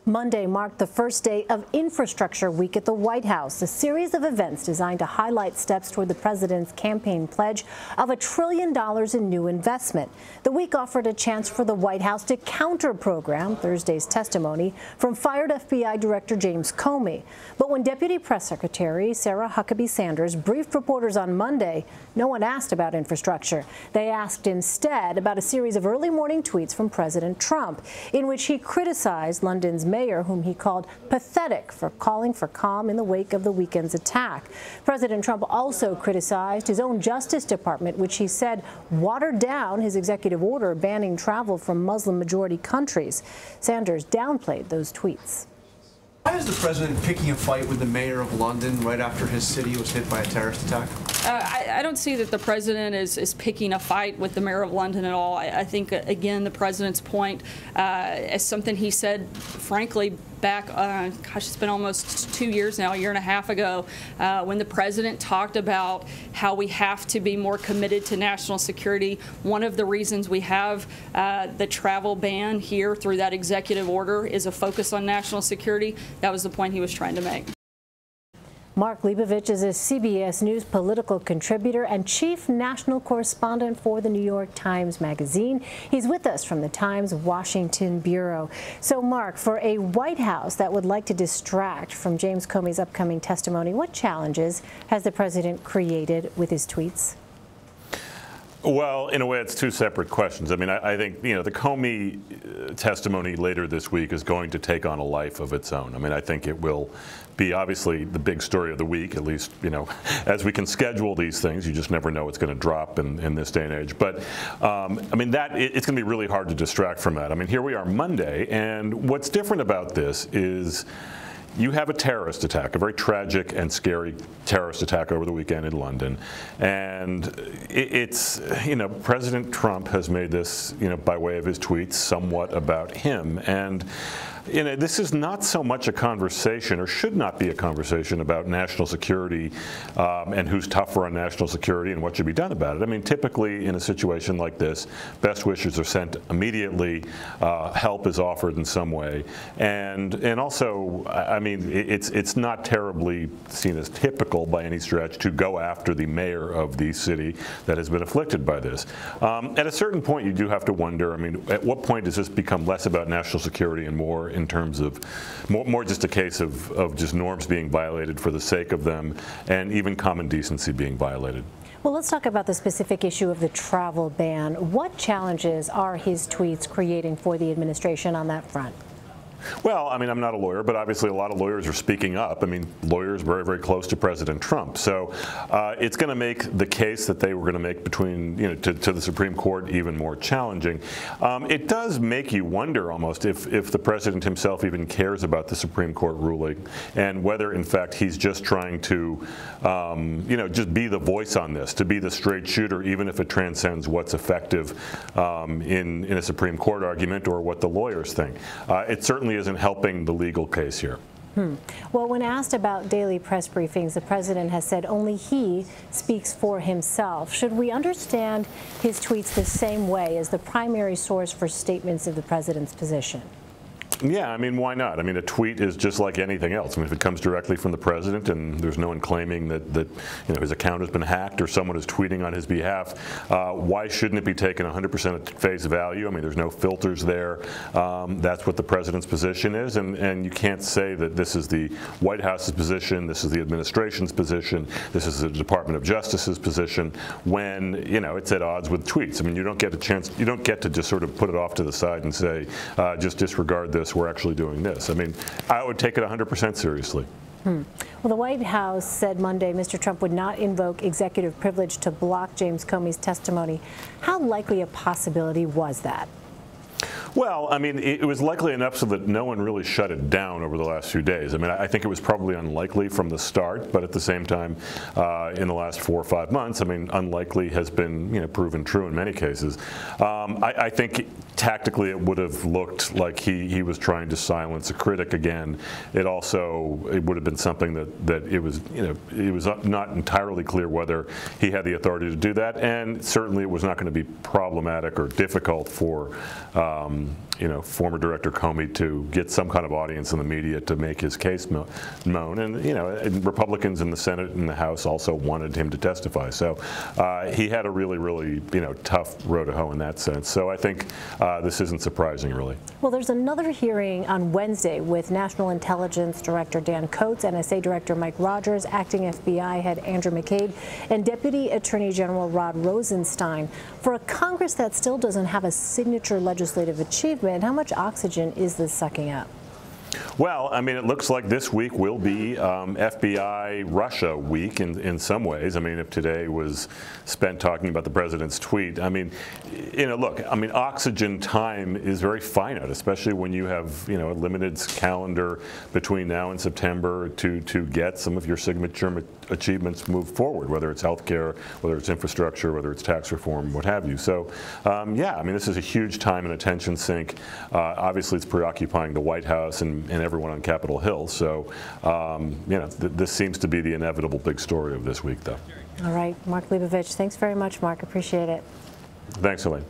Monday marked the first day of Infrastructure Week at the White House, a series of events designed to highlight steps toward the president's campaign pledge of $1 trillion in new investment. The week offered a chance for the White House to counter-program Thursday's testimony from fired FBI Director James Comey. But when Deputy Press Secretary Sarah Huckabee Sanders briefed reporters on Monday, no one asked about infrastructure. They asked instead about a series of early morning tweets from President Trump, in which he criticized London's mayor, whom he called pathetic for calling for calm in the wake of the weekend's attack. President Trump also criticized his own Justice Department, which he said watered down his executive order banning travel from Muslim-majority countries. Sanders downplayed those tweets. Why is the president picking a fight with the mayor of London right after his city was hit by a terrorist attack? I don't see that the president is picking a fight with the mayor of London at all. I think, again, the president's point, as something he said, frankly, back, gosh, it's been almost 2 years now, a year and a half ago, when the president talked about how we have to be more committed to national security. One of the reasons we have the travel ban here through that executive order is a focus on national security. That was the point he was trying to make. Mark Leibovich is a CBS News political contributor and chief national correspondent for the New York Times Magazine. He's with us from the Times Washington bureau. So, Mark, for a White House that would like to distract from James Comey's upcoming testimony, what challenges has the president created with his tweets? Well, in a way, it's two separate questions. I mean, I think, the Comey testimony later this week is going to take on a life of its own. I mean, I think it will be obviously the big story of the week, at least, as we can schedule these things. You just never know what's going to drop in this day and age. But, I mean, it's going to be really hard to distract from that. I mean, here we are Monday, and what's different about this is you have a terrorist attack, a very tragic and scary terrorist attack over the weekend in London. And it's, President Trump has made this, by way of his tweets, somewhat about him. And this is not so much a conversation, or should not be a conversation, about national security and who's tougher on national security and what should be done about it. I mean, typically in a situation like this, best wishes are sent immediately, help is offered in some way, and also, I mean, it's not terribly seen as typical by any stretch to go after the mayor of the city that has been afflicted by this. At a certain point, you do have to wonder, I mean, at what point does this become less about national security and more in terms of more just a case of just norms being violated for the sake of them, and even common decency being violated? Well, let's talk about the specific issue of the travel ban. What challenges are his tweets creating for the administration on that front? Well, I mean, I'm not a lawyer, but obviously a lot of lawyers are speaking up. I mean, lawyers very, very close to President Trump. So it's going to make the case that they were going to make between, to the Supreme Court even more challenging. It does make you wonder almost if the president himself even cares about the Supreme Court ruling, and whether, in fact, he's just trying to, just be the voice on this, to be the straight shooter, even if it transcends what's effective in a Supreme Court argument or what the lawyers think. It certainly isn't helping the legal case here. Well, when asked about daily press briefings, the president has said only he speaks for himself. Should we understand his tweets the same way as the primary source for statements of the president's position? Yeah, I mean, why not? I mean, a tweet is just like anything else. I mean, if it comes directly from the president and there's no one claiming that his account has been hacked or someone is tweeting on his behalf, why shouldn't it be taken 100% at face value? I mean, there's no filters there. That's what the president's position is, and you can't say that this is the White House's position, this is the administration's position, this is the Department of Justice's position, when it's at odds with tweets. I mean, you don't get to just sort of put it off to the side and say, just disregard this. We're actually doing this. I mean, I would take it 100% seriously. Well, the White House said Monday Mr. Trump would not invoke executive privilege to block James Comey's testimony. How likely a possibility was that? Well, I mean, it was likely enough so that no one really shut it down over the last few days. I mean, I think it was probably unlikely from the start, but at the same time, in the last 4 or 5 months, I mean, unlikely has been, proven true in many cases. I think tactically, it would have looked like he was trying to silence a critic again. It would have been something that it was not entirely clear whether he had the authority to do that, and certainly it was not going to be problematic or difficult for former Director Comey to get some kind of audience in the media to make his case known. And Republicans in the Senate and the House also wanted him to testify. So he had a really tough row to hoe in that sense. So I think this isn't surprising, really. Well, there's another hearing on Wednesday with National Intelligence Director Dan Coats, NSA Director Mike Rogers, Acting FBI Head Andrew McCabe, and Deputy Attorney General Rod Rosenstein. For a Congress that still doesn't have a signature legislative achievement, how much oxygen is this sucking up? Well, I mean, it looks like this week will be FBI Russia week in some ways. I mean, if today was spent talking about the president's tweet, I mean, look, I mean, oxygen time is very finite, especially when you have, a limited calendar between now and September to get some of your signature achievements moved forward, whether it's healthcare, whether it's infrastructure, whether it's tax reform, what have you. So, yeah, I mean, this is a huge time and attention sink. Obviously, it's preoccupying the White House and everyone on Capitol Hill. So, this seems to be the inevitable big story of this week, though. All right, Mark Leibovich, thanks very much, Mark. Appreciate it. Thanks, Elaine.